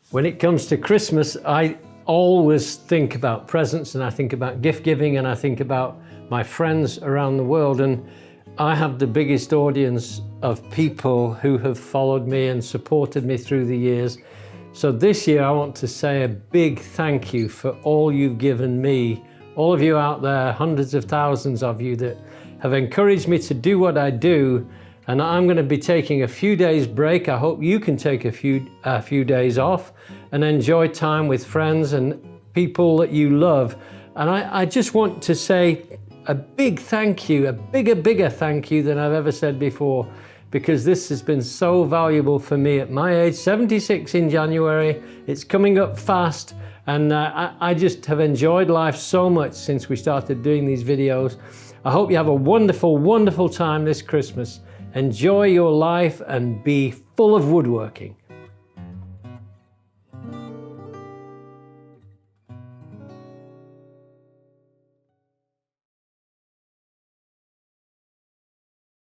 When it comes to Christmas, I always think about presents, and I think about gift giving, and I think about my friends around the world. And I have the biggest audience of people who have followed me and supported me through the years. So this year I want to say a big thank you for all you've given me, all of you out there, hundreds of thousands of you that have encouraged me to do what I do. And I'm going to be taking a few days break. I hope you can take a few days off and enjoy time with friends and people that you love. And I just want to say a big thank you, a bigger thank you than I've ever said before, because this has been so valuable for me at my age, 76 in January. It's coming up fast, and I just have enjoyed life so much since we started doing these videos. I hope you have a wonderful, wonderful time this Christmas. Enjoy your life and be full of woodworking.